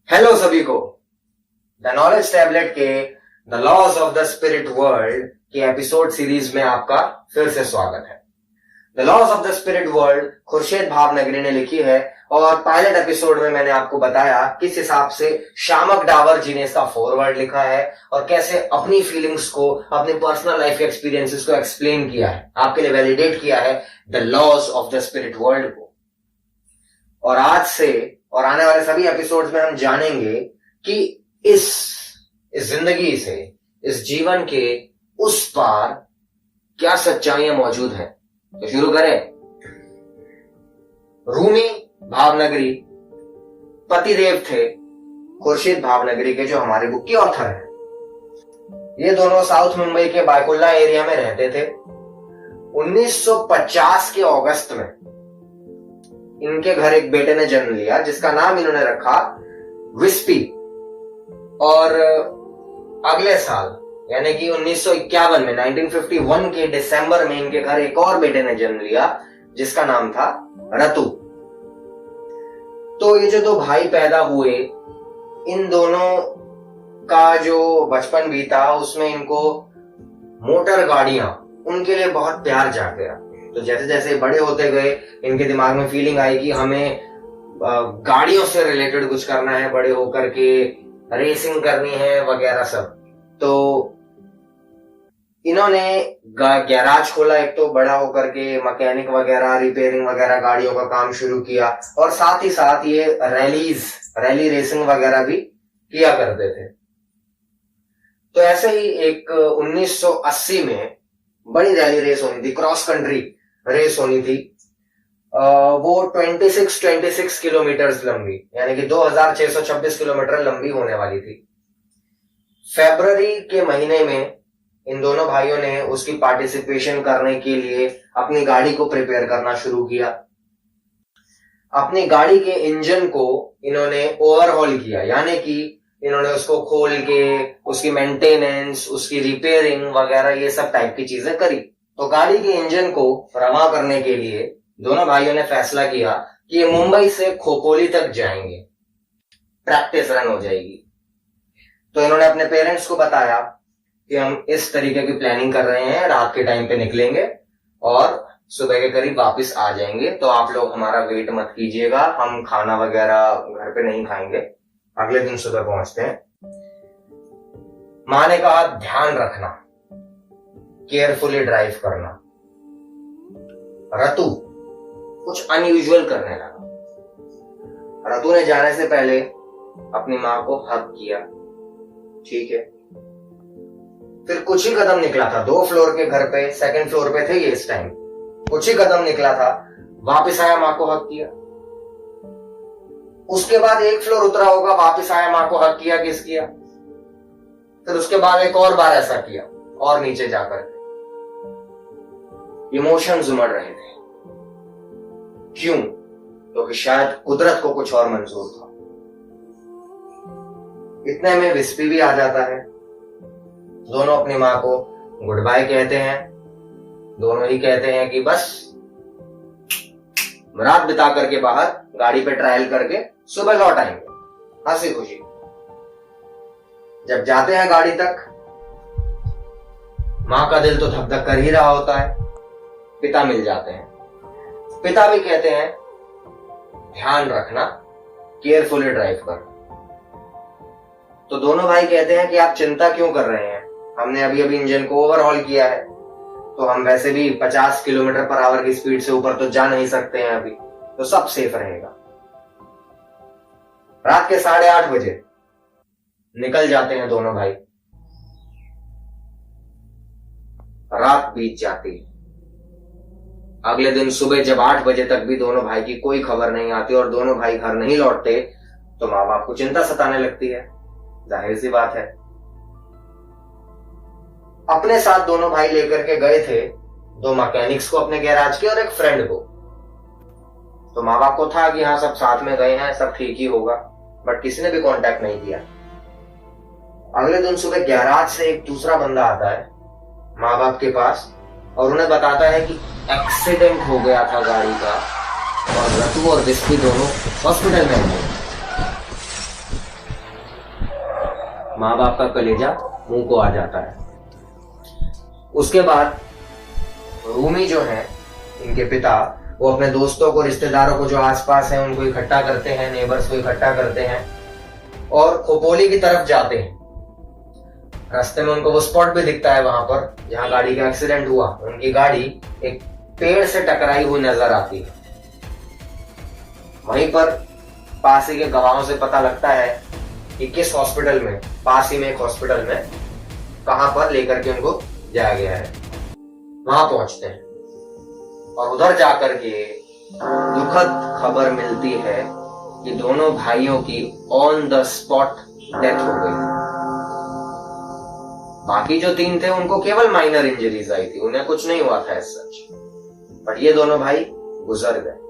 Hello सभी को। The knowledge tablet के the laws of the spirit world के एपिसोड सीरीज में आपका फिर से स्वागत है। The laws of the spirit world Khorshed Bhavnagri ने लिखी है और पायलट एपिसोड में मैंने आपको बताया किस हिसाब से शामक डावर जी ने इसका फॉरवर्ड लिखा है और कैसे अपनी फीलिंग्स को, अपनी पर्सनल लाइफ एक्सपीरियंसेस को एक्सप्लेन किया है, आपके लिए वैलिडेट किया है the laws of the spirit world को। और आज से और आने वाले सभी एपिसोड्स में हम जानेंगे कि इस जिंदगी से, इस जीवन के उस पार क्या सच्चाइयां मौजूद हैं। तो शुरू करें। रूमी भावनगरी पतिदेव थे खुर्शीद भावनगरी के, जो हमारे बुक के ऑथर हैं। ये दोनों साउथ मुंबई के बायकुल्ला एरिया में रहते थे। 1950 के अगस्त में इनके घर एक बेटे ने जन्म लिया जिसका नाम इन्होंने रखा विस्पी। और अगले साल यानी कि 1951 में 1951 के दिसंबर में इनके घर एक और बेटे ने जन्म लिया जिसका नाम था रतु। तो ये जो दो भाई पैदा हुए, इन दोनों का जो बचपन बीता उसमें इनको मोटर गाड़ियां, उनके लिए बहुत प्यार जाग गया। तो जैसे जैसे बड़े होते गए इनके दिमाग में फीलिंग आई कि हमें गाड़ियों से रिलेटेड कुछ करना है, बड़े होकर के रेसिंग करनी है वगैरह सब। तो इन्होंने गैराज खोला एक, तो बड़ा होकर के मैकेनिक वगैरह, रिपेयरिंग वगैरह गाड़ियों का काम शुरू किया और साथ ही साथ ये रैली रेसिंग वगैरह भी किया करते थे। तो ऐसे ही एक 1980 में बड़ी रैली रेस होनी थी, क्रॉस कंट्री रेस होनी थी। वो 26 किलोमीटर लंबी, यानी कि 2626 किलोमीटर लंबी होने वाली थी। फरवरी के महीने में इन दोनों भाइयों ने उसकी पार्टिसिपेशन करने के लिए अपनी गाड़ी को प्रिपेयर करना शुरू किया। अपनी गाड़ी के इंजन को इन्होंने ओवरहॉल किया, यानी कि इन्होंने उसको खोल के उसकी मेंटेनेंस, उसकी रिपेयरिंग वगैरह ये सब टाइप की चीजें करी। तो गाड़ी के इंजन को रवा करने के लिए दोनों भाइयों ने फैसला किया कि ये मुंबई से खोपोली तक जाएंगे, प्रैक्टिस रन हो जाएगी। तो इन्होंने अपने पेरेंट्स को बताया कि हम इस तरीके की प्लानिंग कर रहे हैं, रात के टाइम पे निकलेंगे और सुबह के करीब वापस आ जाएंगे, तो आप लोग हमारा वेट मत कीजिएगा, हम खाना वगैरह घर पे नहीं खाएंगे, अगले दिन सुबह पहुंचते हैं। माँ ने कहा ध्यान रखना, केयरफुली ड्राइव करना। रतु कुछ अनयूजुअल करने लगा। रतु ने जाने से पहले अपनी माँ को हग किया, ठीक है। फिर कुछ ही कदम निकला था, 2 फ्लोर के घर पे, 2nd फ्लोर पे थे ये इस टाइम, कुछ ही कदम निकला था, वापस आया, माँ को हग किया। उसके बाद 1 फ्लोर उतरा होगा, वापस आया, माँ को हग किया, किस किया। फिर उसके बाद एक और बार ऐसा किया और नीचे जाकर इमोशंस उमड़ रहे थे। क्यों? क्योंकि शायद कुदरत को कुछ और मंजूर था। इतने में विस्पी भी आ जाता है। दोनों अपनी माँ को गुड बाय कहते हैं। दोनों ही कहते हैं कि बस रात बिता करके बाहर गाड़ी पे ट्रायल करके सुबह लौट आएंगे, हंसी खुशी। जब जाते हैं गाड़ी तक, मां का दिल तो धक धक कर ही रहा होता है। पिता मिल जाते हैं। पिता भी कहते हैं ध्यान रखना, केयरफुली ड्राइव कर। तो दोनों भाई कहते हैं कि आप चिंता क्यों कर रहे हैं, हमने अभी अभी इंजन को ओवरहॉल किया है, तो हम वैसे भी 50 किलोमीटर पर आवर की स्पीड से ऊपर तो जा नहीं सकते हैं अभी, तो सब सेफ रहेगा। रात के 8:30 बजे निकल जाते हैं दोनों भाई। रात बीत जाती है। अगले दिन सुबह जब 8 बजे तक भी दोनों भाई की कोई खबर नहीं आती और दोनों भाई घर नहीं लौटते, तो माँ बाप को चिंता सताने लगती है, जाहिर सी बात है। अपने साथ दोनों भाई लेकर के गए थे 2 मैकेनिक्स को अपने गैराज के और एक फ्रेंड को। तो माँ बाप को था कि हाँ सब साथ में गए हैं, सब ठीक ही होगा, बट किसी ने भी कांटेक्ट नहीं किया। अगले दिन सुबह गैराज से एक दूसरा बंदा आता है माँ बाप के पास और उन्हें बताता है कि एक्सीडेंट हो गया था गाड़ी का और रतु और विस्पी दोनों हॉस्पिटल में हुए। माँ बाप का कलेजा मुंह को आ जाता है। उसके बाद रूमी जो है, इनके पिता, वो अपने दोस्तों को, रिश्तेदारों को जो आसपास हैं उनको इकट्ठा करते हैं, नेबर्स को इकट्ठा करते हैं और खोपोली की तरफ जाते हैं। रास्ते में उनको वो स्पॉट भी दिखता है वहां पर जहां गाड़ी का एक्सीडेंट हुआ। उनकी गाड़ी एक पेड़ से टकराई हुई नजर आती है। वहीं पर पास ही के गवाहों से पता लगता है कि किस हॉस्पिटल में, पास ही में एक हॉस्पिटल में, कहां पर लेकर के उनको जाया गया है। वहां पहुंचते हैं और उधर जाकर के दुखद खबर मिलती है कि दोनों भाइयों की ऑन द स्पॉट डेथ हो गई। बाकी जो 3 थे उनको केवल माइनर इंजरीज आई थी, उन्हें कुछ नहीं हुआ था एज सच, पर ये दोनों भाई गुजर गए।